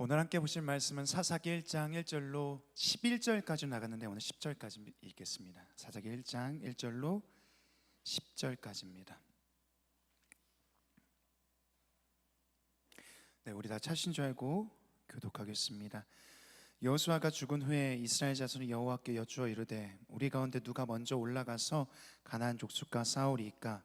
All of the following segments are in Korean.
오늘 함께 보실 말씀은 사사기 1장 1절로 11절까지 나갔는데 오늘 10절까지 읽겠습니다. 사사기 1장 1절로 10절까지입니다. 네, 우리 다 찾으신 줄 알고 교독하겠습니다. 여호수아가 죽은 후에 이스라엘 자손이 여호와께 여쭈어 이르되 우리 가운데 누가 먼저 올라가서 가나안 족속과 싸우리이까?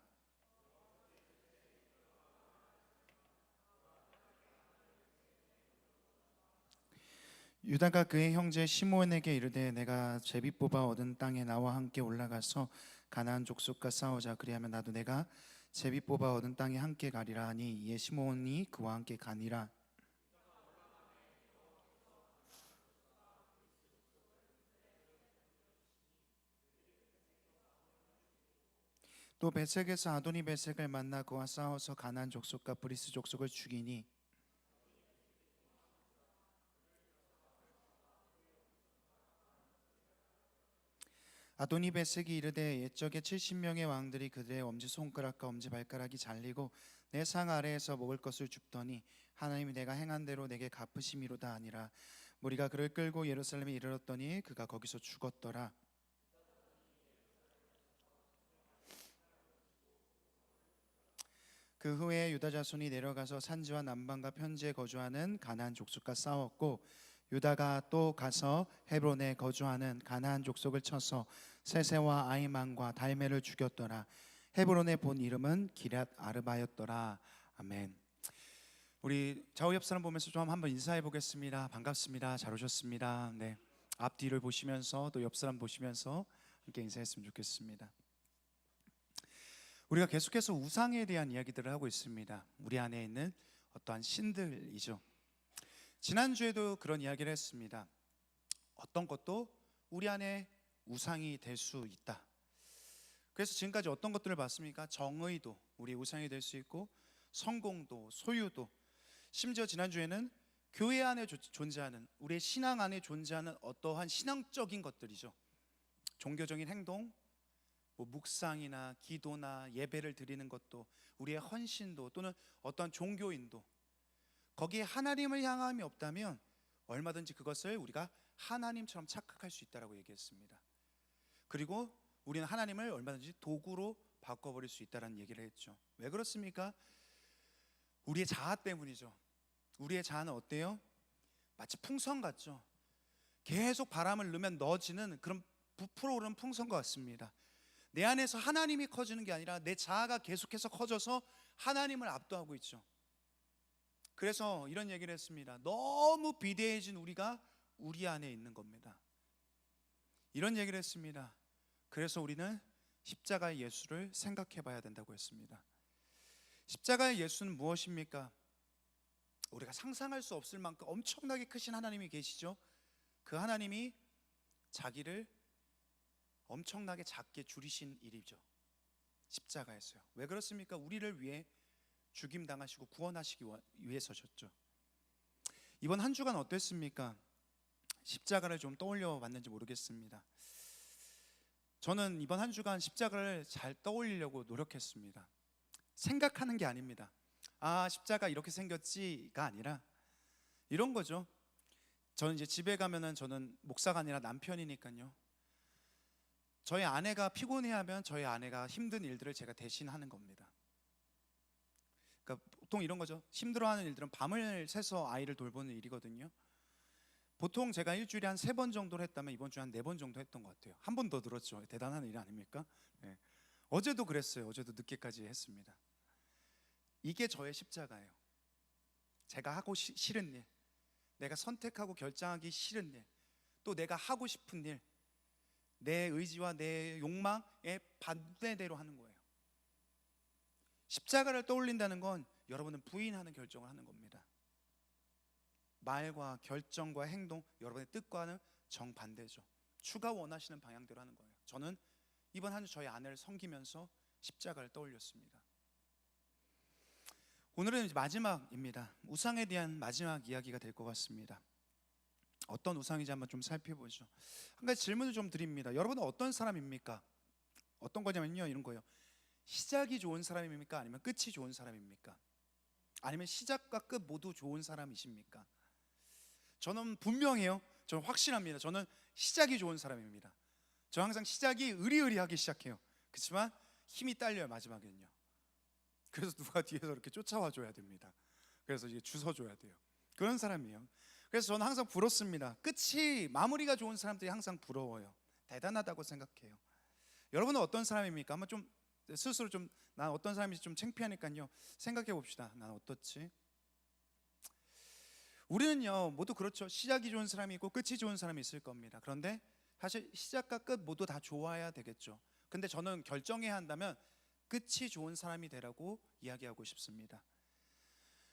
유다가 그의 형제 시므온에게 이르되 내가 제비 뽑아 얻은 땅에 나와 함께 올라가서 가나안 족속과 싸우자. 그리하면 나도 내가 제비 뽑아 얻은 땅에 함께 가리라 하니 이에 시므온이 그와 함께 가니라. 또 베색에서 아도니 베색을 만나 그와 싸워서 가나안 족속과 브리스 족속을 죽이니 아도니 베색이 이르되 옛적에 70명의 왕들이 그들의 엄지손가락과 엄지발가락이 잘리고 내 상 아래에서 먹을 것을 줍더니 하나님이 내가 행한 대로 내게 갚으심이로다 아니라. 무리가 그를 끌고 예루살렘에 이르렀더니 그가 거기서 죽었더라. 그 후에 유다 자손이 내려가서 산지와 남방과 편지에 거주하는 가나안 족속과 싸웠고 유다가 또 가서 헤브론에 거주하는 가나안 족속을 쳐서 세세와 아이만과 달메를 죽였더라. 헤브론의 본 이름은 기럇 아르바였더라. 아멘. 우리 좌우 옆 사람 보면서 좀 한번 인사해 보겠습니다. 반갑습니다. 잘 오셨습니다. 네, 앞뒤를 보시면서 또 옆 사람 보시면서 함께 인사했으면 좋겠습니다. 우리가 계속해서 우상에 대한 이야기들을 하고 있습니다. 우리 안에 있는 어떠한 신들이죠. 지난주에도 그런 이야기를 했습니다. 어떤 것도 우리 안에 우상이 될 수 있다. 그래서 지금까지 어떤 것들을 봤습니까? 정의도 우리 우상이 될 수 있고, 성공도, 소유도, 심지어 지난주에는 교회 안에 존재하는, 우리의 신앙 안에 존재하는 어떠한 신앙적인 것들이죠. 종교적인 행동, 묵상이나 기도나 예배를 드리는 것도, 우리의 헌신도, 또는 어떤 종교인도, 거기에 하나님을 향함이 없다면 얼마든지 그것을 우리가 하나님처럼 착각할 수 있다고 얘기했습니다. 그리고 우리는 하나님을 얼마든지 도구로 바꿔버릴 수 있다는 얘기를 했죠. 왜 그렇습니까? 우리의 자아 때문이죠. 우리의 자아는 어때요? 마치 풍선 같죠. 계속 바람을 넣으면 넣어지는 그런 부풀어 오르는 풍선과 같습니다. 내 안에서 하나님이 커지는 게 아니라 내 자아가 계속해서 커져서 하나님을 압도하고 있죠. 그래서 이런 얘기를 했습니다. 너무 비대해진 우리가 우리 안에 있는 겁니다. 이런 얘기를 했습니다. 그래서 우리는 십자가의 예수를 생각해 봐야 된다고 했습니다. 십자가의 예수는 무엇입니까? 우리가 상상할 수 없을 만큼 엄청나게 크신 하나님이 계시죠. 그 하나님이 자기를 엄청나게 작게 줄이신 일이죠. 십자가에서요. 왜 그렇습니까? 우리를 위해 죽임당하시고 구원하시기 위해서셨죠. 이번 한 주간 어땠습니까? 십자가를 좀 떠올려 봤는지 모르겠습니다. 저는 이번 한 주간 십자가를 잘 떠올리려고 노력했습니다. 생각하는 게 아닙니다. 아, 십자가 이렇게 생겼지가 아니라 이런 거죠. 저는 이제 집에 가면은 저는 목사가 아니라 남편이니까요. 저희 아내가 피곤해하면 저희 아내가 힘든 일들을 제가 대신하는 겁니다. 그러니까 보통 이런 거죠. 힘들어하는 일들은 밤을 새서 아이를 돌보는 일이거든요. 보통 제가 일주일에 한 3번 정도를 했다면 이번 주에 한 4번 정도 했던 것 같아요. 한 번 더 늘었죠. 대단한 일 아닙니까? 네. 어제도 그랬어요. 어제도 늦게까지 했습니다. 이게 저의 십자가예요. 제가 하고 싫은 일, 내가 선택하고 결정하기 싫은 일, 또 내가 하고 싶은 일, 내 의지와 내 욕망에 반대대로 하는 거예요. 십자가를 떠올린다는 건 여러분은 부인하는 결정을 하는 겁니다. 말과 결정과 행동, 여러분의 뜻과는 정반대죠. 주가 원하시는 방향대로 하는 거예요. 저는 이번 한 주 저희 아내를 섬기면서 십자가를 떠올렸습니다. 오늘은 이제 마지막입니다. 우상에 대한 마지막 이야기가 될 것 같습니다. 어떤 우상인지 한번 좀 살펴보죠. 한 가지 질문을 좀 드립니다. 여러분은 어떤 사람입니까? 어떤 거냐면요, 이런 거예요. 시작이 좋은 사람입니까? 아니면 끝이 좋은 사람입니까? 아니면 시작과 끝 모두 좋은 사람이십니까? 저는 분명해요. 저는 확신합니다. 저는 시작이 좋은 사람입니다. 저 항상 시작이 의리의리하게 시작해요. 그렇지만 힘이 딸려요, 마지막에는요. 그래서 누가 뒤에서 이렇게 쫓아와 줘야 됩니다. 그래서 이제 주워줘야 돼요. 그런 사람이에요. 그래서 저는 항상 부럽습니다. 끝이 마무리가 좋은 사람들이 항상 부러워요. 대단하다고 생각해요. 여러분은 어떤 사람입니까? 한번 좀 스스로 좀 난 어떤 사람인지 좀 창피하니까요, 생각해 봅시다. 난 어떻지? 우리는요 모두 그렇죠. 시작이 좋은 사람이 있고 끝이 좋은 사람이 있을 겁니다. 그런데 사실 시작과 끝 모두 다 좋아야 되겠죠. 근데 저는 결정해야 한다면 끝이 좋은 사람이 되라고 이야기하고 싶습니다.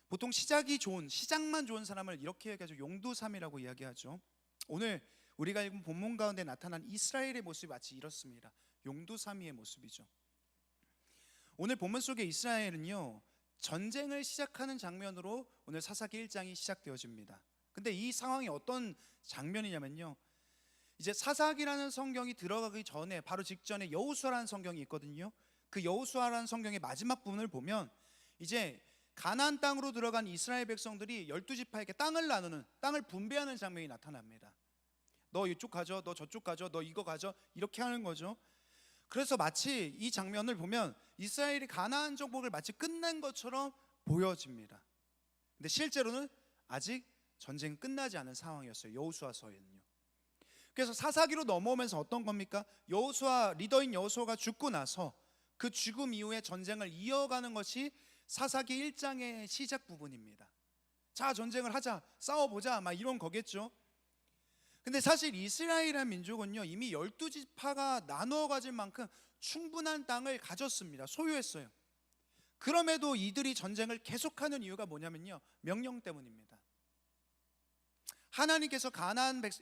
보통 시작이 좋은, 시작만 좋은 사람을 이렇게 얘기하죠. 용두삼이라고 이야기하죠. 오늘 우리가 읽은 본문 가운데 나타난 이스라엘의 모습이 마치 이렇습니다. 용두삼이의 모습이죠. 오늘 본문 속의 이스라엘은요 전쟁을 시작하는 장면으로 오늘 사사기 1장이 시작되어집니다. 근데 이 상황이 어떤 장면이냐면요, 이제 사사기라는 성경이 들어가기 전에 바로 직전에 여호수아라는 성경이 있거든요. 그 여호수아라는 성경의 마지막 부분을 보면 이제 가나안 땅으로 들어간 이스라엘 백성들이 12지파에게 땅을 나누는, 땅을 분배하는 장면이 나타납니다. 너 이쪽 가져, 너 저쪽 가져, 너 이거 가져, 이렇게 하는 거죠. 그래서 마치 이 장면을 보면 이스라엘이 가나안 정복을 마치 끝낸 것처럼 보여집니다. 근데 실제로는 아직 전쟁이 끝나지 않은 상황이었어요. 여호수아서에는요. 그래서 사사기로 넘어오면서 어떤 겁니까? 여호수아, 리더인 여호수아가 죽고 나서 그 죽음 이후에 전쟁을 이어가는 것이 사사기 1장의 시작 부분입니다. 자, 전쟁을 하자, 싸워보자, 막 이런 거겠죠. 근데 사실 이스라엘이라는 민족은요 이미 12지파가 나누어 가질 만큼 충분한 땅을 가졌습니다. 소유했어요. 그럼에도 이들이 전쟁을 계속하는 이유가 뭐냐면요, 명령 때문입니다. 하나님께서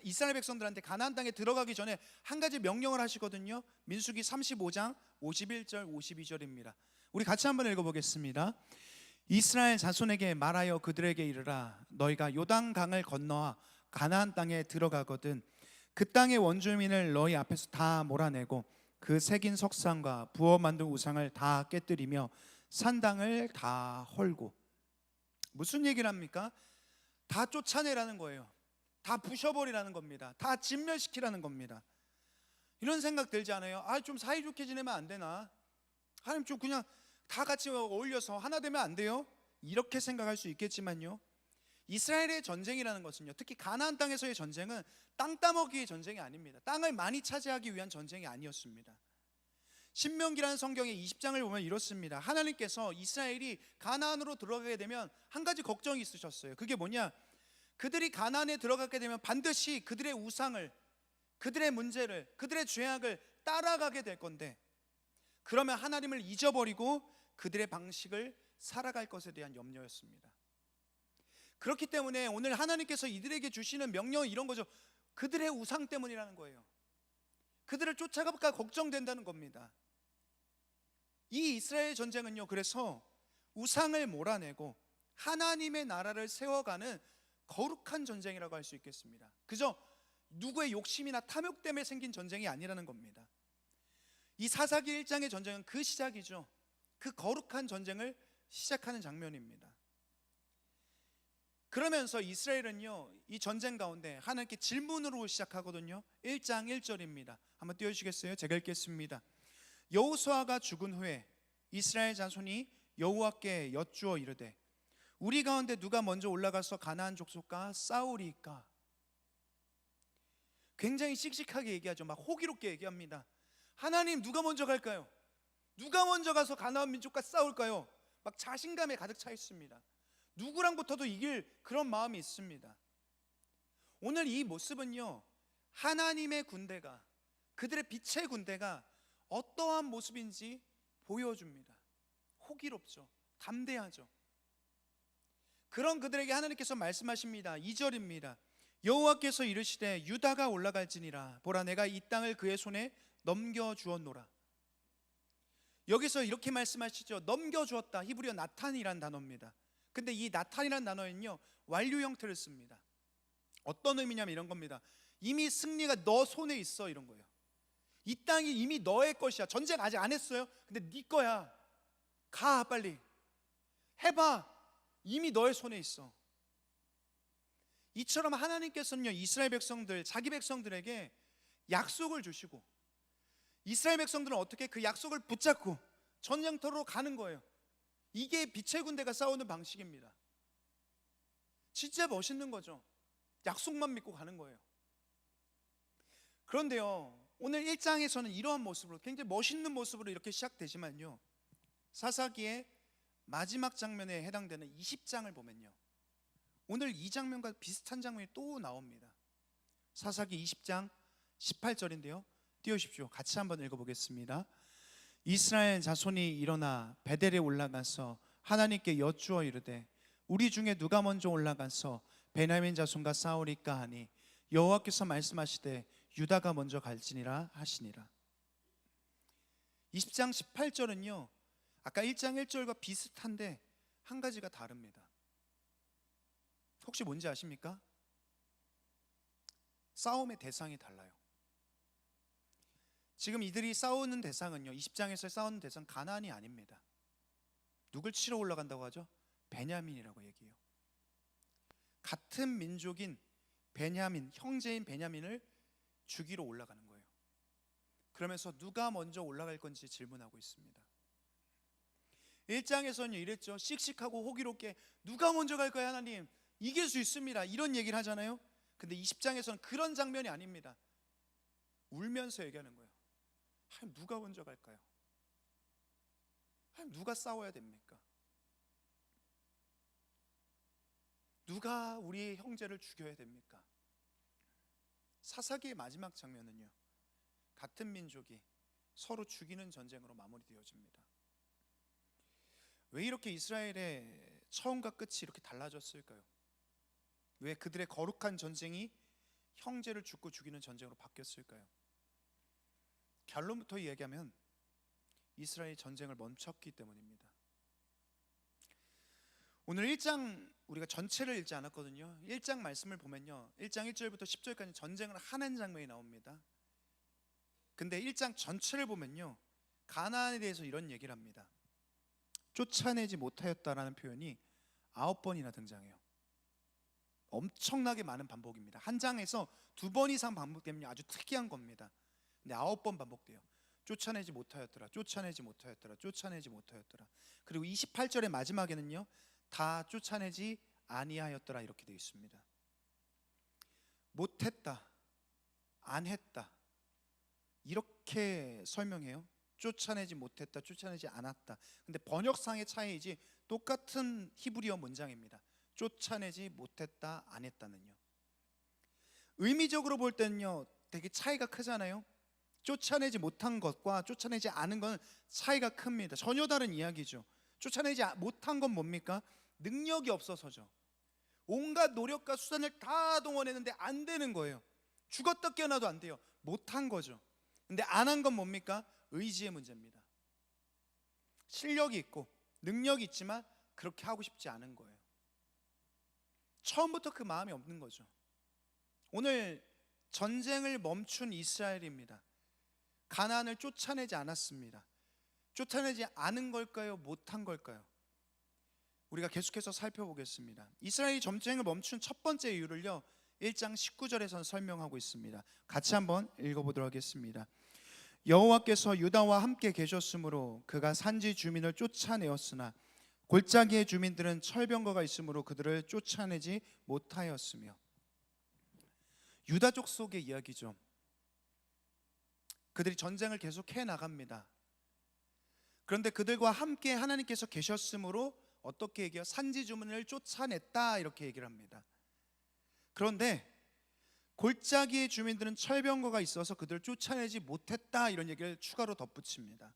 이스라엘 백성들한테 가나안 땅에 들어가기 전에 한 가지 명령을 하시거든요. 민수기 35장 51절 52절입니다. 우리 같이 한번 읽어보겠습니다. 이스라엘 자손에게 말하여 그들에게 이르라. 너희가 요단강을 건너와 가나안 땅에 들어가거든 그 땅의 원주민을 너희 앞에서 다 몰아내고 그 새긴 석상과 부어 만든 우상을 다 깨뜨리며 산당을 다 헐고. 무슨 얘기를 합니까? 다 쫓아내라는 거예요. 다 부셔버리라는 겁니다. 다 진멸시키라는 겁니다. 이런 생각 들지 않아요? 좀 사이좋게 지내면 안 되나? 하나님 좀 그냥 다 같이 어울려서 하나 되면 안 돼요? 이렇게 생각할 수 있겠지만요, 이스라엘의 전쟁이라는 것은요, 특히 가나안 땅에서의 전쟁은 땅 따먹기의 전쟁이 아닙니다. 땅을 많이 차지하기 위한 전쟁이 아니었습니다. 신명기라는 성경의 20장을 보면 이렇습니다. 하나님께서 이스라엘이 가나안으로 들어가게 되면 한 가지 걱정이 있으셨어요. 그게 뭐냐? 그들이 가나안에 들어가게 되면 반드시 그들의 우상을, 그들의 문제를, 그들의 죄악을 따라가게 될 건데, 그러면 하나님을 잊어버리고 그들의 방식을 살아갈 것에 대한 염려였습니다. 그렇기 때문에 오늘 하나님께서 이들에게 주시는 명령은 이런 거죠. 그들의 우상 때문이라는 거예요. 그들을 쫓아갈까 걱정된다는 겁니다. 이 이스라엘 전쟁은요, 그래서 우상을 몰아내고 하나님의 나라를 세워가는 거룩한 전쟁이라고 할 수 있겠습니다. 그저 누구의 욕심이나 탐욕 때문에 생긴 전쟁이 아니라는 겁니다. 이 사사기 1장의 전쟁은 그 시작이죠. 그 거룩한 전쟁을 시작하는 장면입니다. 그러면서 이스라엘은요 이 전쟁 가운데 하나님께 질문으로 시작하거든요. 1장 1절입니다. 한번 띄워주시겠어요? 제가 읽겠습니다. 여호수아가 죽은 후에 이스라엘 자손이 여호와께 여쭈어 이르되 우리 가운데 누가 먼저 올라가서 가나안 족속과 싸우리까? 굉장히 씩씩하게 얘기하죠. 막 호기롭게 얘기합니다. 하나님, 누가 먼저 갈까요? 누가 먼저 가서 가나안 민족과 싸울까요? 막 자신감에 가득 차 있습니다. 누구랑 붙어도 이길 그런 마음이 있습니다. 오늘 이 모습은요, 하나님의 군대가, 그들의 빛의 군대가 어떠한 모습인지 보여줍니다. 호기롭죠. 담대하죠. 그런 그들에게 하나님께서 말씀하십니다. 2절입니다. 여호와께서 이르시되 유다가 올라갈지니라. 보라, 내가 이 땅을 그의 손에 넘겨주었노라. 여기서 이렇게 말씀하시죠. 넘겨주었다. 히브리어 나탄이란 단어입니다. 근데 이 나탄이란 단어는요 완료 형태를 씁니다. 어떤 의미냐면 이런 겁니다. 이미 승리가 너 손에 있어, 이런 거예요. 이 땅이 이미 너의 것이야. 전쟁 아직 안 했어요. 근데 네 거야. 가, 빨리 해봐. 이미 너의 손에 있어. 이처럼 하나님께서는요, 이스라엘 백성들, 자기 백성들에게 약속을 주시고, 이스라엘 백성들은 어떻게 그 약속을 붙잡고 전쟁터로 가는 거예요. 이게 빛의 군대가 싸우는 방식입니다. 진짜 멋있는 거죠. 약속만 믿고 가는 거예요. 그런데요, 오늘 1장에서는 이러한 모습으로, 굉장히 멋있는 모습으로 이렇게 시작되지만요, 사사기의 마지막 장면에 해당되는 20장을 보면요, 오늘 이 장면과 비슷한 장면이 또 나옵니다. 사사기 20장 18절인데요, 띄우십시오. 같이 한번 읽어보겠습니다. 이스라엘 자손이 일어나 베델에 올라가서 하나님께 여쭈어 이르되 우리 중에 누가 먼저 올라가서 베냐민 자손과 싸우리까 하니 여호와께서 말씀하시되 유다가 먼저 갈지니라 하시니라. 20장 18절은요, 아까 1장 1절과 비슷한데 한 가지가 다릅니다. 혹시 뭔지 아십니까? 싸움의 대상이 달라요. 지금 이들이 싸우는 대상은요, 20장에서 싸우는 대상 가나안이 아닙니다. 누굴 치러 올라간다고 하죠? 베냐민이라고 얘기해요. 같은 민족인 베냐민, 형제인 베냐민을 죽이러 올라가는 거예요. 그러면서 누가 먼저 올라갈 건지 질문하고 있습니다. 1장에서는 이랬죠. 씩씩하고 호기롭게 누가 먼저 갈 거야 하나님, 이길 수 있습니다, 이런 얘기를 하잖아요. 근데 20장에서는 그런 장면이 아닙니다. 울면서 얘기하는 거예요. 하나님, 누가 먼저 갈까요? 하나님, 누가 싸워야 됩니까? 누가 우리 형제를 죽여야 됩니까? 사사기의 마지막 장면은요, 같은 민족이 서로 죽이는 전쟁으로 마무리되어집니다. 왜 이렇게 이스라엘의 처음과 끝이 이렇게 달라졌을까요? 왜 그들의 거룩한 전쟁이 형제를 죽고 죽이는 전쟁으로 바뀌었을까요? 결론부터 이야기하면 이스라엘이 전쟁을 멈췄기 때문입니다. 오늘 1장 우리가 전체를 읽지 않았거든요. 1장 말씀을 보면요, 1장 1절부터 10절까지 전쟁을 하는 장면이 나옵니다. 근데 1장 전체를 보면요, 가나안에 대해서 이런 얘기를 합니다. 쫓아내지 못하였다라는 표현이 9번이나 등장해요. 엄청나게 많은 반복입니다. 한 장에서 2번 이상 반복되면 아주 특이한 겁니다. 근데 9번 반복돼요. 쫓아내지 못하였더라, 쫓아내지 못하였더라, 쫓아내지 못하였더라. 그리고 28절의 마지막에는요, 다 쫓아내지 아니하였더라 이렇게 되어 있습니다. 못했다, 안 했다, 이렇게 설명해요. 쫓아내지 못했다, 쫓아내지 않았다. 근데 번역상의 차이이지 똑같은 히브리어 문장입니다. 쫓아내지 못했다, 안 했다는요. 의미적으로 볼 때는요, 되게 차이가 크잖아요. 쫓아내지 못한 것과 쫓아내지 않은 건 차이가 큽니다. 전혀 다른 이야기죠. 쫓아내지 못한 건 뭡니까? 능력이 없어서죠. 온갖 노력과 수단을 다 동원했는데 안 되는 거예요. 죽었다 깨어나도 안 돼요. 못한 거죠. 근데 안 한 건 뭡니까? 의지의 문제입니다. 실력이 있고 능력이 있지만 그렇게 하고 싶지 않은 거예요. 처음부터 그 마음이 없는 거죠. 오늘 전쟁을 멈춘 이스라엘입니다. 가나안을 쫓아내지 않았습니다. 쫓아내지 않은 걸까요? 못한 걸까요? 우리가 계속해서 살펴보겠습니다. 이스라엘이 전쟁을 멈춘 첫 번째 이유를요, 1장 19절에서 설명하고 있습니다. 같이 한번 읽어보도록 하겠습니다. 여호와께서 유다와 함께 계셨으므로 그가 산지 주민을 쫓아내었으나 골짜기의 주민들은 철병거가 있으므로 그들을 쫓아내지 못하였으며. 유다족 속의 이야기죠. 그들이 전쟁을 계속 해나갑니다. 그런데 그들과 함께 하나님께서 계셨으므로 어떻게 얘기해요? 산지 주민을 쫓아냈다 이렇게 얘기를 합니다. 그런데 골짜기의 주민들은 철병거가 있어서 그들을 쫓아내지 못했다 이런 얘기를 추가로 덧붙입니다.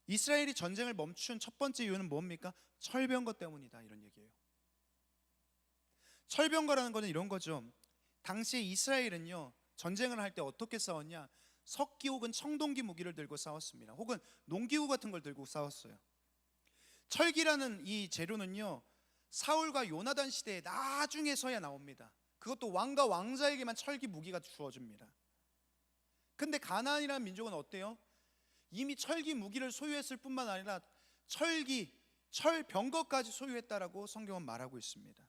이스라엘이 전쟁을 멈춘 첫 번째 이유는 뭡니까? 철병거 때문이다 이런 얘기예요. 철병거라는 것은 이런 거죠. 당시에 이스라엘은요, 전쟁을 할 때 어떻게 싸웠냐? 석기 혹은 청동기 무기를 들고 싸웠습니다. 혹은 농기구 같은 걸 들고 싸웠어요. 철기라는 이 재료는요, 사울과 요나단 시대에 나중에서야 나옵니다. 그것도 왕과 왕자에게만 철기 무기가 주어집니다. 근데 가나안이라는 민족은 어때요? 이미 철기 무기를 소유했을 뿐만 아니라 철병거까지 소유했다라고 성경은 말하고 있습니다.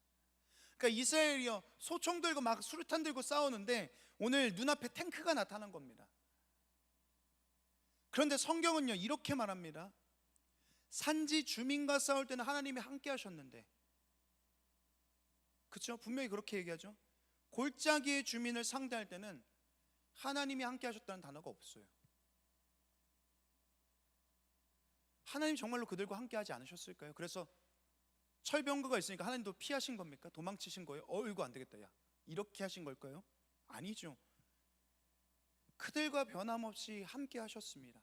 그러니까 이스라엘이요 소총 들고 막 수류탄 들고 싸우는데 오늘 눈앞에 탱크가 나타난 겁니다. 그런데 성경은요 이렇게 말합니다. 산지 주민과 싸울 때는 하나님이 함께 하셨는데, 그렇죠? 분명히 그렇게 얘기하죠. 골짜기의 주민을 상대할 때는 하나님이 함께 하셨다는 단어가 없어요. 하나님 정말로 그들과 함께 하지 않으셨을까요? 그래서 철병거가 있으니까 하나님도 피하신 겁니까? 도망치신 거예요? 이거 안 되겠다 야 이렇게 하신 걸까요? 아니죠. 그들과 변함없이 함께 하셨습니다.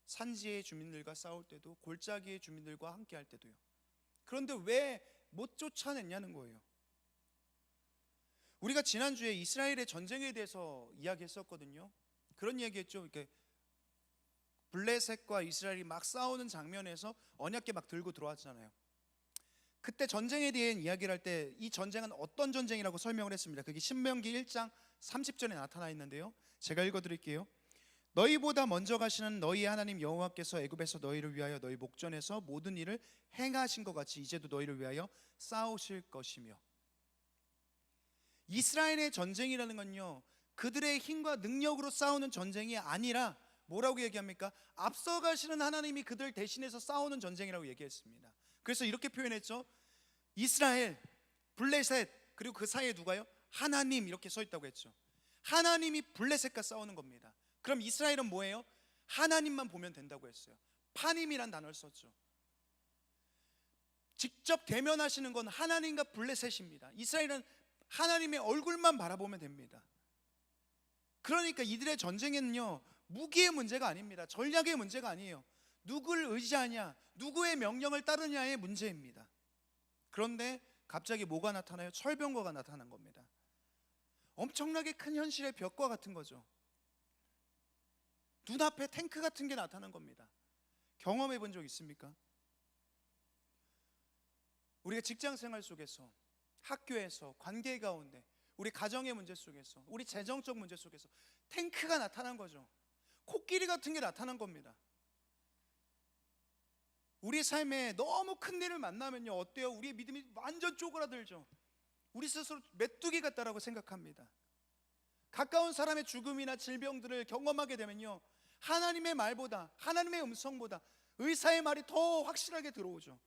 산지의 주민들과 싸울 때도 골짜기의 주민들과 함께 할 때도요. 그런데 왜 못 쫓아냈냐는 거예요. 우리가 지난주에 이스라엘의 전쟁에 대해서 이야기했었거든요. 그런 이야기했죠. 이렇게 블레셋과 이스라엘이 막 싸우는 장면에서 언약궤 막 들고 들어왔잖아요. 그때 전쟁에 대한 이야기를 할 때 이 전쟁은 어떤 전쟁이라고 설명을 했습니다. 그게 신명기 1장 30절에 나타나 있는데요. 제가 읽어드릴게요. 너희보다 먼저 가시는 너희의 하나님 여호와께서 애굽에서 너희를 위하여 너희 목전에서 모든 일을 행하신 것 같이 이제도 너희를 위하여 싸우실 것이며. 이스라엘의 전쟁이라는 건요 그들의 힘과 능력으로 싸우는 전쟁이 아니라 뭐라고 얘기합니까? 앞서 가시는 하나님이 그들 대신해서 싸우는 전쟁이라고 얘기했습니다. 그래서 이렇게 표현했죠. 이스라엘, 블레셋, 그리고 그 사이에 누가요? 하나님, 이렇게 서 있다고 했죠. 하나님이 블레셋과 싸우는 겁니다. 그럼 이스라엘은 뭐예요? 하나님만 보면 된다고 했어요. 파님이란 단어를 썼죠. 직접 대면하시는 건 하나님과 블레셋입니다. 이스라엘은 하나님의 얼굴만 바라보면 됩니다. 그러니까 이들의 전쟁에는요 무기의 문제가 아닙니다. 전략의 문제가 아니에요. 누구를 의지하냐, 누구의 명령을 따르냐의 문제입니다. 그런데 갑자기 뭐가 나타나요? 철병거가 나타난 겁니다. 엄청나게 큰 현실의 벽과 같은 거죠. 눈앞에 탱크 같은 게 나타난 겁니다. 경험해 본 적 있습니까? 우리가 직장 생활 속에서, 학교에서, 관계 가운데, 우리 가정의 문제 속에서, 우리 재정적 문제 속에서 탱크가 나타난 거죠. 코끼리 같은 게 나타난 겁니다. 우리 삶에 너무 큰 일을 만나면요 어때요? 우리의 믿음이 완전 쪼그라들죠. 우리 스스로 메뚜기 같다라고 생각합니다. 가까운 사람의 죽음이나 질병들을 경험하게 되면요 하나님의 말보다, 하나님의 음성보다 의사의 말이 더 확실하게 들어오죠.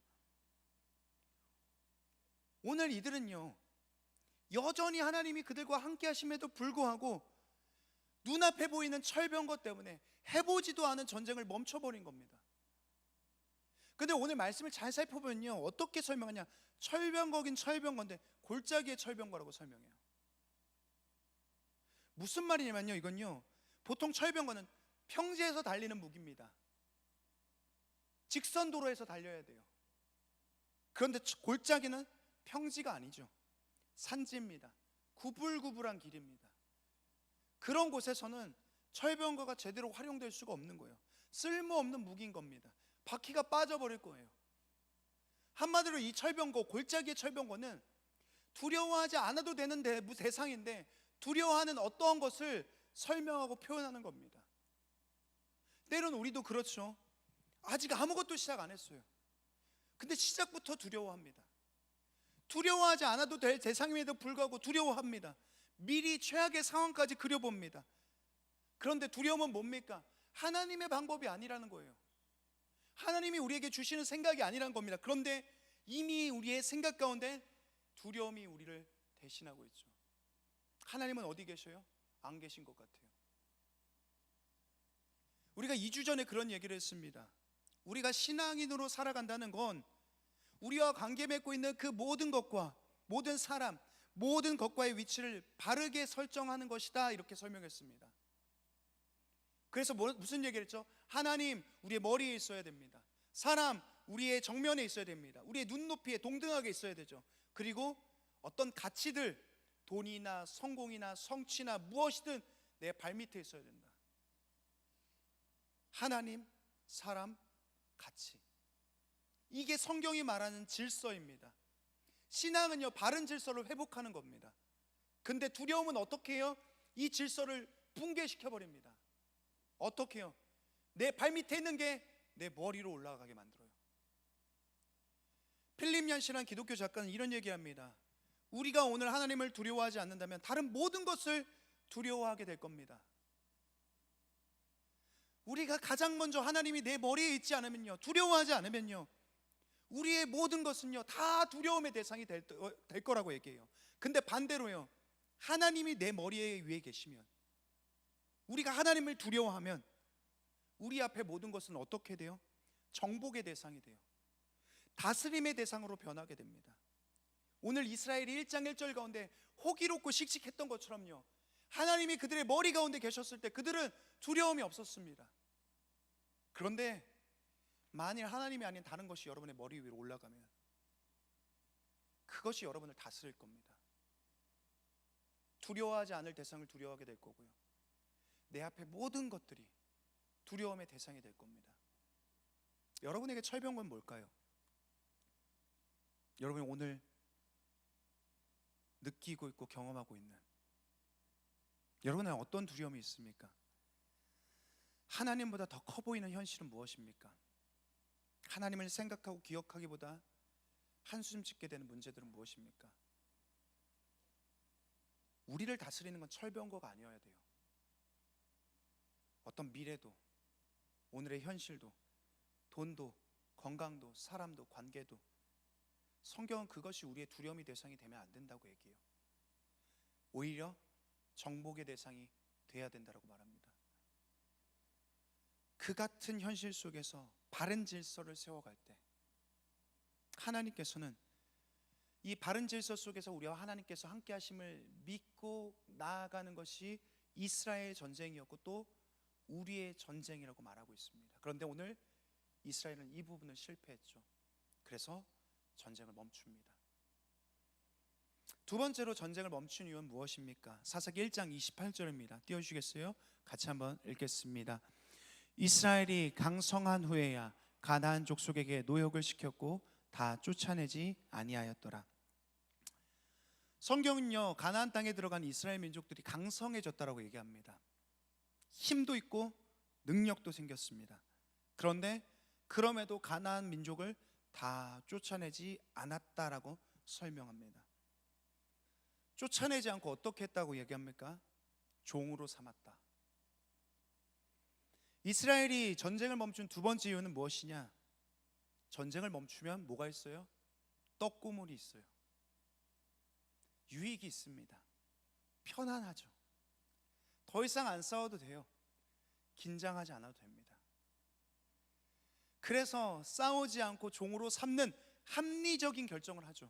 오늘 이들은요 여전히 하나님이 그들과 함께 하심에도 불구하고 눈앞에 보이는 철병거 때문에 해보지도 않은 전쟁을 멈춰버린 겁니다. 근데 오늘 말씀을 잘 살펴보면요 어떻게 설명하냐, 철병거긴 철병거인데 골짜기의 철병거라고 설명해요. 무슨 말이냐면요, 이건요 보통 철병거는 평지에서 달리는 무기입니다. 직선 도로에서 달려야 돼요. 그런데 골짜기는 평지가 아니죠. 산지입니다. 구불구불한 길입니다. 그런 곳에서는 철병거가 제대로 활용될 수가 없는 거예요. 쓸모없는 무기인 겁니다. 바퀴가 빠져버릴 거예요. 한마디로 이 철병거, 골짜기의 철병거는 두려워하지 않아도 되는 대상인데 두려워하는 어떠한 것을 설명하고 표현하는 겁니다. 때로는 우리도 그렇죠. 아직 아무것도 시작 안 했어요. 근데 시작부터 두려워합니다. 두려워하지 않아도 될 대상임에도 불구하고 두려워합니다. 미리 최악의 상황까지 그려봅니다. 그런데 두려움은 뭡니까? 하나님의 방법이 아니라는 거예요. 하나님이 우리에게 주시는 생각이 아니라는 겁니다. 그런데 이미 우리의 생각 가운데 두려움이 우리를 대신하고 있죠. 하나님은 어디 계셔요? 안 계신 것 같아요. 우리가 2주 전에 그런 얘기를 했습니다. 우리가 신앙인으로 살아간다는 건 우리와 관계 맺고 있는 그 모든 것과 모든 사람, 모든 것과의 위치를 바르게 설정하는 것이다, 이렇게 설명했습니다. 그래서 무슨 얘기를 했죠? 하나님 우리의 머리에 있어야 됩니다. 사람 우리의 정면에 있어야 됩니다. 우리의 눈높이에 동등하게 있어야 되죠. 그리고 어떤 가치들, 돈이나 성공이나 성취나 무엇이든 내 발밑에 있어야 된다. 하나님, 사람, 가치, 이게 성경이 말하는 질서입니다. 신앙은요 바른 질서를 회복하는 겁니다. 근데 두려움은 어떻게 해요? 이 질서를 붕괴시켜 버립니다. 어떻게 해요? 내 발밑에 있는 게 내 머리로 올라가게 만들어요. 필립 얀시라는 기독교 작가는 이런 얘기합니다. 우리가 오늘 하나님을 두려워하지 않는다면 다른 모든 것을 두려워하게 될 겁니다. 우리가 가장 먼저 하나님이 내 머리에 있지 않으면요, 두려워하지 않으면요, 우리의 모든 것은요 다 두려움의 대상이 될 거라고 얘기해요. 근데 반대로요, 하나님이 내 머리에 위에 계시면, 우리가 하나님을 두려워하면 우리 앞에 모든 것은 어떻게 돼요? 정복의 대상이 돼요. 다스림의 대상으로 변하게 됩니다. 오늘 이스라엘이 1장 1절 가운데 호기롭고 씩씩했던 것처럼요, 하나님이 그들의 머리 가운데 계셨을 때 그들은 두려움이 없었습니다. 그런데 만일 하나님이 아닌 다른 것이 여러분의 머리 위로 올라가면 그것이 여러분을 다스릴 겁니다. 두려워하지 않을 대상을 두려워하게 될 거고요, 내 앞에 모든 것들이 두려움의 대상이 될 겁니다. 여러분에게 철병은 뭘까요? 여러분이 오늘 느끼고 있고 경험하고 있는 여러분의 어떤 두려움이 있습니까? 하나님보다 더 커 보이는 현실은 무엇입니까? 하나님을 생각하고 기억하기보다 한숨 짓게 되는 문제들은 무엇입니까? 우리를 다스리는 건 철병거가 아니어야 돼요. 어떤 미래도, 오늘의 현실도, 돈도, 건강도, 사람도, 관계도, 성경은 그것이 우리의 두려움의 대상이 되면 안 된다고 얘기해요. 오히려 정복의 대상이 돼야 된다고 말합니다. 그 같은 현실 속에서 바른 질서를 세워갈 때 하나님께서는 이 바른 질서 속에서 우리와 하나님께서 함께 하심을 믿고 나아가는 것이 이스라엘 전쟁이었고 또 우리의 전쟁이라고 말하고 있습니다. 그런데 오늘 이스라엘은 이 부분을 실패했죠. 그래서 전쟁을 멈춥니다. 두 번째로 전쟁을 멈춘 이유는 무엇입니까? 사사기 1장 28절입니다. 띄워주시겠어요? 같이 한번 읽겠습니다. 이스라엘이 강성한 후에야 가나안 족속에게 노역을 시켰고 다 쫓아내지 아니하였더라. 성경은요, 가나안 땅에 들어간 이스라엘 민족들이 강성해졌다라고 얘기합니다. 힘도 있고 능력도 생겼습니다. 그런데 그럼에도 가나안 민족을 다 쫓아내지 않았다라고 설명합니다. 쫓아내지 않고 어떻게 했다고 얘기합니까? 종으로 삼았다. 이스라엘이 전쟁을 멈춘 두 번째 이유는 무엇이냐? 전쟁을 멈추면 뭐가 있어요? 떡고물이 있어요. 유익이 있습니다. 편안하죠. 더 이상 안 싸워도 돼요. 긴장하지 않아도 됩니다. 그래서 싸우지 않고 종으로 삼는 합리적인 결정을 하죠.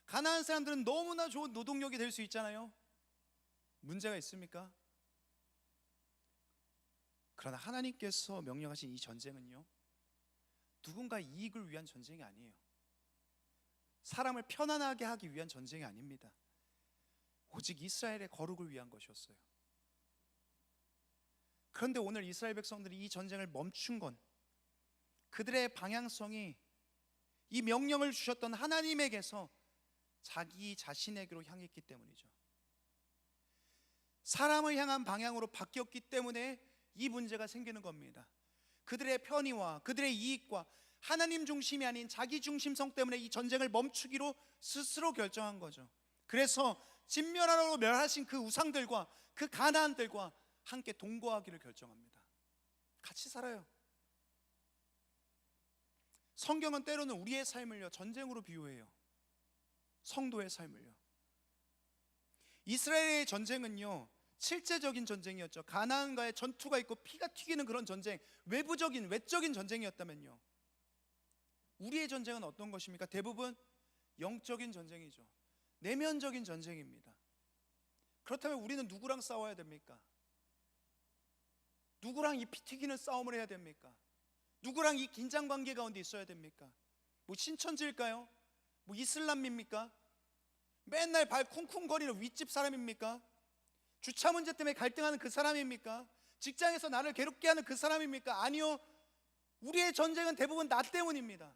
가나안 사람들은 너무나 좋은 노동력이 될 수 있잖아요. 문제가 있습니까? 그러나 하나님께서 명령하신 이 전쟁은요, 누군가 이익을 위한 전쟁이 아니에요. 사람을 편안하게 하기 위한 전쟁이 아닙니다. 오직 이스라엘의 거룩을 위한 것이었어요. 그런데 오늘 이스라엘 백성들이 이 전쟁을 멈춘 건 그들의 방향성이 이 명령을 주셨던 하나님에게서 자기 자신에게로 향했기 때문이죠. 사람을 향한 방향으로 바뀌었기 때문에 이 문제가 생기는 겁니다. 그들의 편의와 그들의 이익과 하나님 중심이 아닌 자기 중심성 때문에 이 전쟁을 멈추기로 스스로 결정한 거죠. 그래서 진멸하라고 멸하신 그 우상들과 그 가나안들과 함께 동거하기를 결정합니다. 같이 살아요. 성경은 때로는 우리의 삶을요 전쟁으로 비유해요. 성도의 삶을요. 이스라엘의 전쟁은요 실제적인 전쟁이었죠. 가나안과의 전투가 있고 피가 튀기는 그런 전쟁, 외부적인 외적인 전쟁이었다면요, 우리의 전쟁은 어떤 것입니까? 대부분 영적인 전쟁이죠. 내면적인 전쟁입니다. 그렇다면 우리는 누구랑 싸워야 됩니까? 누구랑 이 피 튀기는 싸움을 해야 됩니까? 누구랑 이 긴장 관계 가운데 있어야 됩니까? 뭐 신천지일까요? 뭐 이슬람입니까? 맨날 발 쿵쿵거리는 윗집 사람입니까? 주차 문제 때문에 갈등하는 그 사람입니까? 직장에서 나를 괴롭게 하는 그 사람입니까? 아니요. 우리의 전쟁은 대부분 나 때문입니다.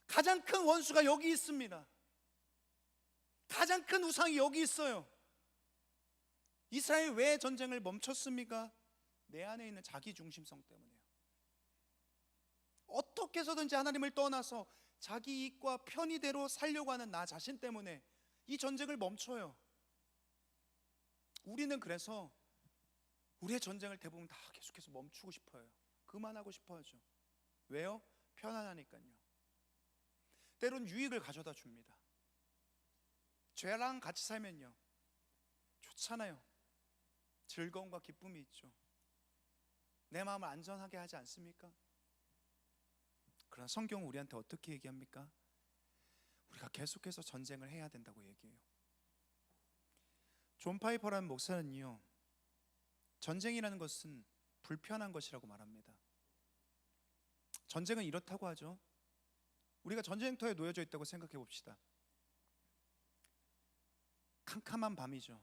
가장 큰 원수가 여기 있습니다. 가장 큰 우상이 여기 있어요. 이스라엘 왜 전쟁을 멈췄습니까? 내 안에 있는 자기 중심성 때문에요. 어떻게 해서든지 하나님을 떠나서 자기 이익과 편의대로 살려고 하는 나 자신 때문에 이 전쟁을 멈춰요. 우리는 그래서 우리의 전쟁을 대부분 다 계속해서 멈추고 싶어요. 그만하고 싶어 하죠. 왜요? 편안하니까요. 때론 유익을 가져다 줍니다. 죄랑 같이 살면요, 좋잖아요. 즐거움과 기쁨이 있죠. 내 마음을 안전하게 하지 않습니까? 그러나 성경은 우리한테 어떻게 얘기합니까? 우리가 계속해서 전쟁을 해야 된다고 얘기해요. 존 파이퍼라는 목사는요, 전쟁이라는 것은 불편한 것이라고 말합니다. 전쟁은 이렇다고 하죠. 우리가 전쟁터에 놓여져 있다고 생각해 봅시다. 캄캄한 밤이죠.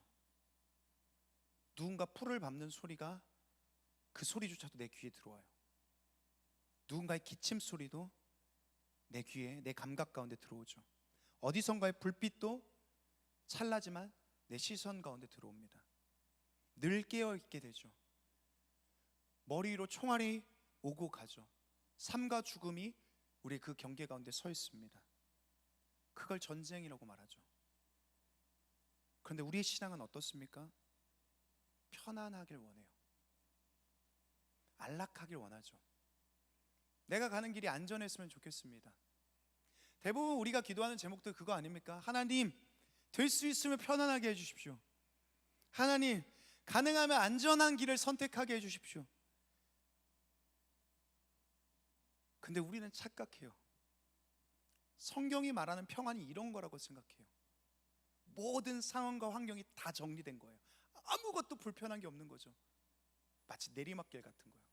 누군가 풀을 밟는 소리가, 그 소리조차도 내 귀에 들어와요. 누군가의 기침 소리도 내 귀에, 내 감각 가운데 들어오죠. 어디선가의 불빛도 찰나지만 내 시선 가운데 들어옵니다. 늘 깨어 있게 되죠. 머리 위로 총알이 오고 가죠. 삶과 죽음이 우리 그 경계 가운데 서 있습니다. 그걸 전쟁이라고 말하죠. 그런데 우리의 신앙은 어떻습니까? 편안하길 원해요. 안락하길 원하죠. 내가 가는 길이 안전했으면 좋겠습니다. 대부분 우리가 기도하는 제목도 그거 아닙니까? 하나님, 될 수 있으면 편안하게 해주십시오. 하나님, 가능하면 안전한 길을 선택하게 해주십시오. 근데 우리는 착각해요. 성경이 말하는 평안이 이런 거라고 생각해요. 모든 상황과 환경이 다 정리된 거예요. 아무것도 불편한 게 없는 거죠. 마치 내리막길 같은 거예요.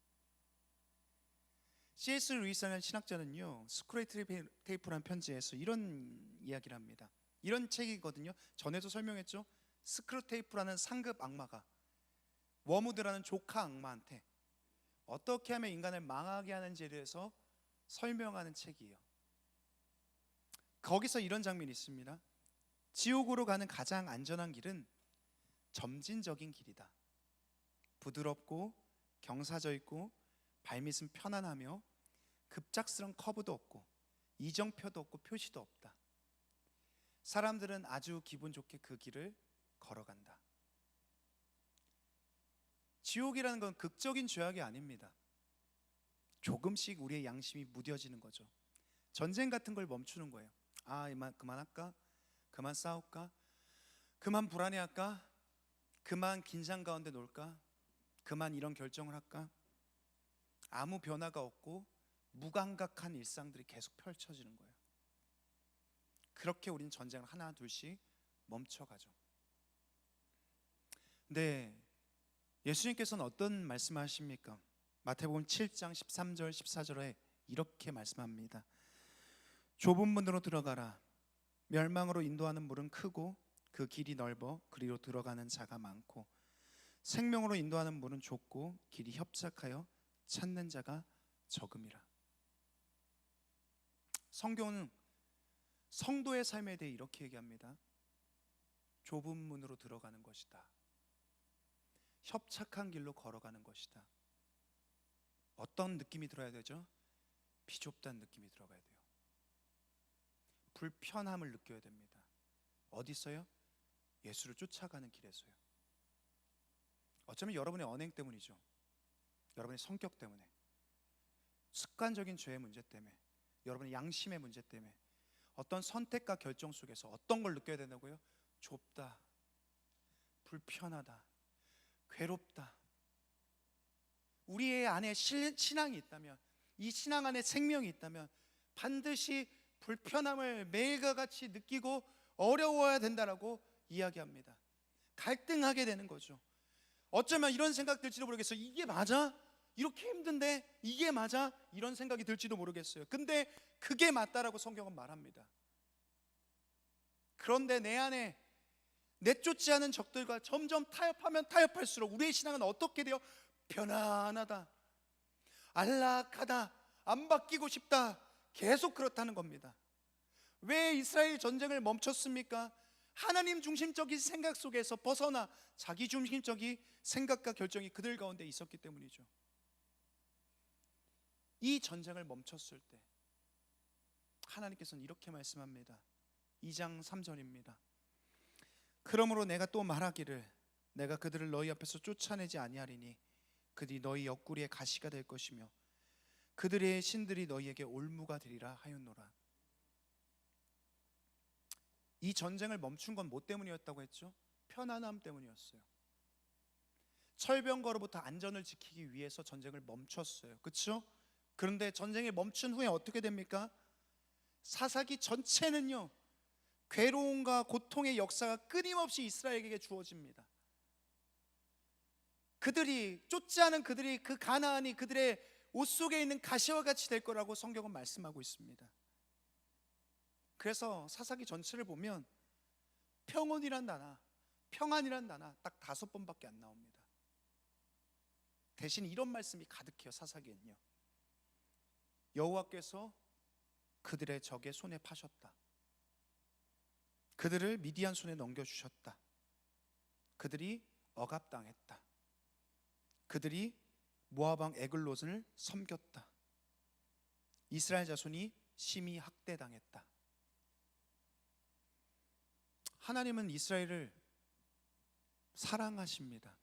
C.S. 루이스라는 신학자는요, 스크래치 테이프라는 편지에서 이런 이야기를 합니다. 이런 책이거든요. 전에도 설명했죠. 스크래치 테이프라는 상급 악마가 워무드라는 조카 악마한테 어떻게 하면 인간을 망하게 하는지에 대해서 설명하는 책이에요. 거기서 이런 장면이 있습니다. 지옥으로 가는 가장 안전한 길은 점진적인 길이다. 부드럽고 경사져 있고 발밑은 편안하며 급작스러운 커브도 없고 이정표도 없고 표시도 없다. 사람들은 아주 기분 좋게 그 길을 걸어간다. 지옥이라는 건 극적인 죄악이 아닙니다. 조금씩 우리의 양심이 무뎌지는 거죠. 전쟁 같은 걸 멈추는 거예요. 아, 그만할까? 그만 싸울까? 그만 불안해할까? 그만 긴장 가운데 놀까? 그만 이런 결정을 할까? 아무 변화가 없고 무감각한 일상들이 계속 펼쳐지는 거예요. 그렇게 우리는 전쟁을 하나 둘씩 멈춰가죠. 근데 예수님께서는 어떤 말씀을 하십니까? 마태복음 7장 13절 14절에 이렇게 말씀합니다. 좁은 문으로 들어가라. 멸망으로 인도하는 물은 크고 그 길이 넓어 그리로 들어가는 자가 많고 생명으로 인도하는 문은 좁고 길이 협착하여 찾는 자가 적음이라. 성경은 성도의 삶에 대해 이렇게 얘기합니다. 좁은 문으로 들어가는 것이다. 협착한 길로 걸어가는 것이다. 어떤 느낌이 들어야 되죠? 비좁다는 느낌이 들어가야 돼요. 불편함을 느껴야 됩니다. 어디서요? 예수를 쫓아가는 길에서요. 어쩌면 여러분의 언행 때문이죠. 여러분의 성격 때문에, 습관적인 죄의 문제 때문에, 여러분의 양심의 문제 때문에 어떤 선택과 결정 속에서 어떤 걸 느껴야 된다고요? 좁다, 불편하다, 괴롭다. 우리의 안에 신앙이 있다면, 이 신앙 안에 생명이 있다면 반드시 불편함을 매일과 같이 느끼고 어려워야 된다라고 이야기합니다. 갈등하게 되는 거죠. 어쩌면 이런 생각 들지도 모르겠어요. 이게 맞아? 이렇게 힘든데 이게 맞아? 이런 생각이 들지도 모르겠어요. 근데 그게 맞다라고 성경은 말합니다. 그런데 내 안에 내쫓지 않은 적들과 점점 타협하면 타협할수록 우리의 신앙은 어떻게 돼요? 편안하다, 안락하다, 안 바뀌고 싶다, 계속 그렇다는 겁니다. 왜 이스라엘 전쟁을 멈췄습니까? 하나님 중심적인 생각 속에서 벗어나 자기 중심적인 생각과 결정이 그들 가운데 있었기 때문이죠. 이 전쟁을 멈췄을 때 하나님께서는 이렇게 말씀합니다. 2장 3절입니다. 그러므로 내가 또 말하기를 내가 그들을 너희 앞에서 쫓아내지 아니하리니 그들이 너희 옆구리에 가시가 될 것이며 그들의 신들이 너희에게 올무가 되리라 하였노라. 이 전쟁을 멈춘 건 뭐 때문이었다고 했죠? 편안함 때문이었어요. 철병거로부터 안전을 지키기 위해서 전쟁을 멈췄어요. 그렇죠? 그런데 전쟁이 멈춘 후에 어떻게 됩니까? 사사기 전체는요, 괴로움과 고통의 역사가 끊임없이 이스라엘에게 주어집니다. 그들이 쫓지 않은 그들이 그 가나안이 그들의 옷 속에 있는 가시와 같이 될 거라고 성경은 말씀하고 있습니다. 그래서 사사기 전체를 보면 평온이란 단어, 평안이란 단어 딱 5번밖에 안 나옵니다. 대신 이런 말씀이 가득해요. 사사기엔요, 여호와께서 그들의 적의 손에 파셨다. 그들을 미디안 손에 넘겨주셨다. 그들이 억압당했다. 그들이 모압 왕 에글롯을 섬겼다. 이스라엘 자손이 심히 학대당했다. 하나님은 이스라엘을 사랑하십니다.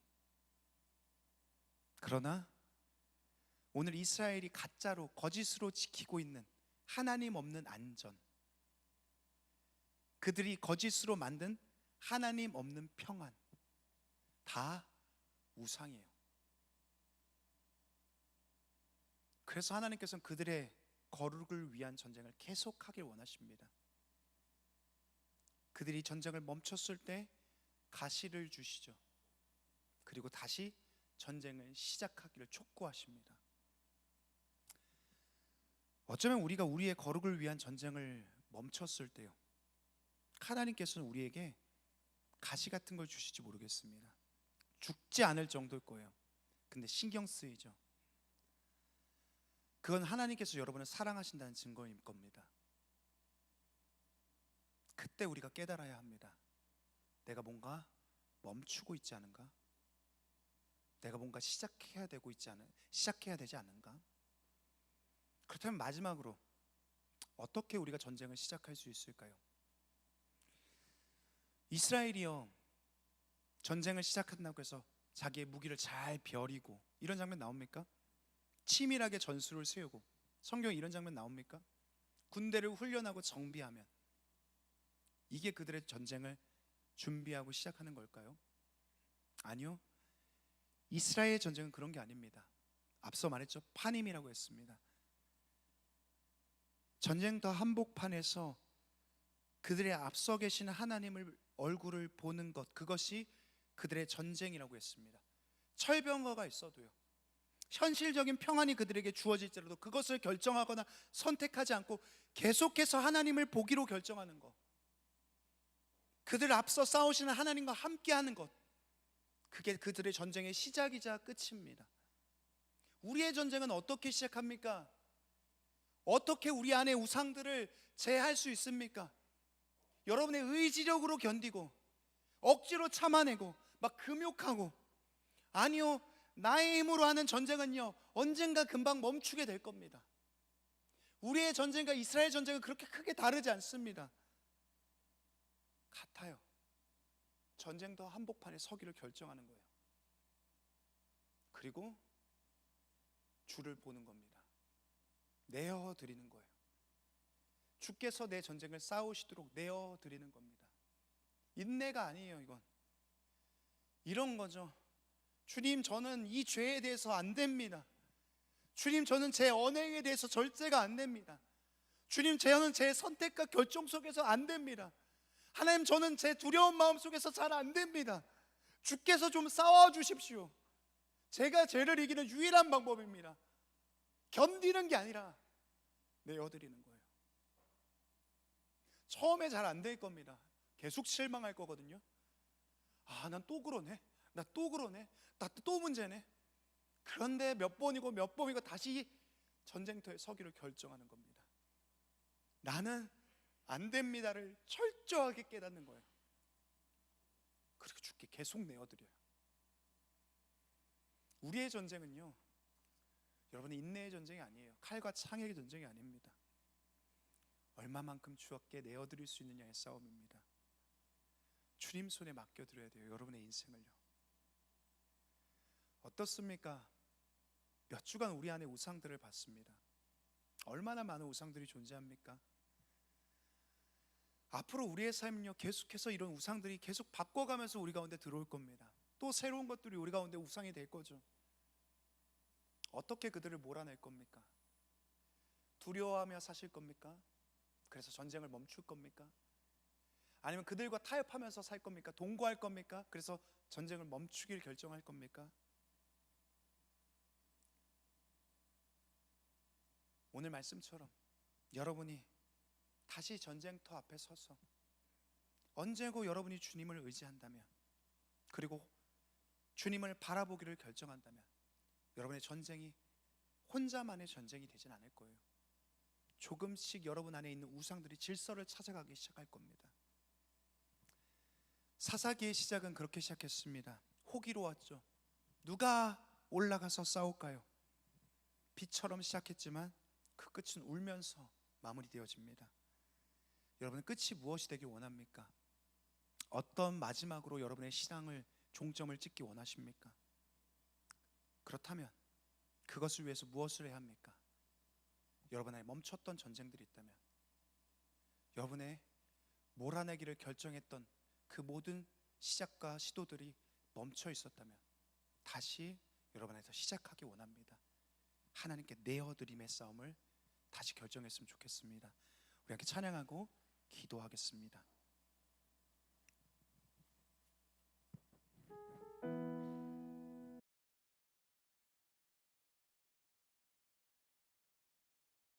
그러나 오늘 이스라엘이 가짜로 거짓으로 지키고 있는 하나님 없는 안전, 그들이 거짓으로 만든 하나님 없는 평안, 다 우상이에요. 그래서 하나님께서는 그들의 거룩을 위한 전쟁을 계속하길 원하십니다. 그들이 전쟁을 멈췄을 때 가시를 주시죠. 그리고 다시 전쟁을 시작하기를 촉구하십니다. 어쩌면 우리가 우리의 거룩을 위한 전쟁을 멈췄을 때요, 하나님께서는 우리에게 가시 같은 걸 주실지 모르겠습니다. 죽지 않을 정도일 거예요. 근데 신경 쓰이죠. 그건 하나님께서 여러분을 사랑하신다는 증거일 겁니다. 그때 우리가 깨달아야 합니다. 내가 뭔가 멈추고 있지 않은가? 내가 뭔가 시작해야 되지 않은가? 그렇다면 마지막으로 어떻게 우리가 전쟁을 시작할 수 있을까요? 이스라엘이요, 전쟁을 시작한다고 해서 자기의 무기를 잘 벼리고 이런 장면 나옵니까? 치밀하게 전술을 세우고, 성경에 이런 장면 나옵니까? 군대를 훈련하고 정비하면, 이게 그들의 전쟁을 준비하고 시작하는 걸까요? 아니요. 이스라엘의 전쟁은 그런 게 아닙니다. 앞서 말했죠, 판임이라고 했습니다. 전쟁터 한복판에서 그들의 앞서 계시는 하나님을 얼굴을 보는 것, 그것이 그들의 전쟁이라고 했습니다. 철병거가 있어도요, 현실적인 평안이 그들에게 주어질지라도 그것을 결정하거나 선택하지 않고 계속해서 하나님을 보기로 결정하는 것, 그들 앞서 싸우시는 하나님과 함께하는 것, 그게 그들의 전쟁의 시작이자 끝입니다. 우리의 전쟁은 어떻게 시작합니까? 어떻게 우리 안에 우상들을 제할 수 있습니까? 여러분의 의지력으로 견디고 억지로 참아내고 막 금욕하고, 아니요, 나의 힘으로 하는 전쟁은요, 언젠가 금방 멈추게 될 겁니다. 우리의 전쟁과 이스라엘 전쟁은 그렇게 크게 다르지 않습니다. 같아요. 전쟁터 한복판에 서기를 결정하는 거예요. 그리고 주를 보는 겁니다. 내어 드리는 거예요. 주께서 내 전쟁을 싸우시도록 내어 드리는 겁니다. 인내가 아니에요. 이건 이런 거죠. 주님, 저는 이 죄에 대해서 안 됩니다. 주님, 저는 제 언행에 대해서 절제가 안 됩니다. 주님, 저는 제 선택과 결정 속에서 안 됩니다. 하나님, 저는 제 두려운 마음 속에서 잘 안 됩니다. 주께서 좀 싸워 주십시오. 제가 죄를 이기는 유일한 방법입니다. 견디는 게 아니라 내어드리는 거예요. 처음에 잘 안 될 겁니다. 계속 실망할 거거든요. 아, 난 또 그러네, 나 또 그러네, 나 또 문제네. 그런데 몇 번이고 몇 번이고 다시 전쟁터에 서기를 결정하는 겁니다. 나는 안 됩니다를 철저하게 깨닫는 거예요. 그리고 주께 계속 내어드려요. 우리의 전쟁은요, 여러분의 인내의 전쟁이 아니에요. 칼과 창의 전쟁이 아닙니다. 얼마만큼 주께 내어드릴 수 있느냐의 싸움입니다. 주님 손에 맡겨드려야 돼요. 여러분의 인생을요. 어떻습니까? 몇 주간 우리 안에 우상들을 봤습니다. 얼마나 많은 우상들이 존재합니까? 앞으로 우리의 삶은요, 계속해서 이런 우상들이 계속 바꿔가면서 우리 가운데 들어올 겁니다. 또 새로운 것들이 우리 가운데 우상이 될 거죠. 어떻게 그들을 몰아낼 겁니까? 두려워하며 사실 겁니까? 그래서 전쟁을 멈출 겁니까? 아니면 그들과 타협하면서 살 겁니까? 동거할 겁니까? 그래서 전쟁을 멈추길 결정할 겁니까? 오늘 말씀처럼 여러분이 다시 전쟁터 앞에 서서 언제고 여러분이 주님을 의지한다면, 그리고 주님을 바라보기를 결정한다면, 여러분의 전쟁이 혼자만의 전쟁이 되진 않을 거예요. 조금씩 여러분 안에 있는 우상들이 질서를 찾아가기 시작할 겁니다. 사사기의 시작은 그렇게 시작했습니다. 호기로웠죠. 누가 올라가서 싸울까요? 비처럼 시작했지만 그 끝은 울면서 마무리되어집니다. 여러분은 끝이 무엇이 되길 원합니까? 어떤 마지막으로 여러분의 신앙을 종점을 찍기 원하십니까? 그렇다면 그것을 위해서 무엇을 해야 합니까? 여러분 안에 멈췄던 전쟁들이 있다면, 여러분의 몰아내기를 결정했던 그 모든 시작과 시도들이 멈춰 있었다면 다시 여러분 안에서 시작하기 원합니다. 하나님께 내어드림의 싸움을 다시 결정했으면 좋겠습니다. 우리 함께 찬양하고 기도하겠습니다.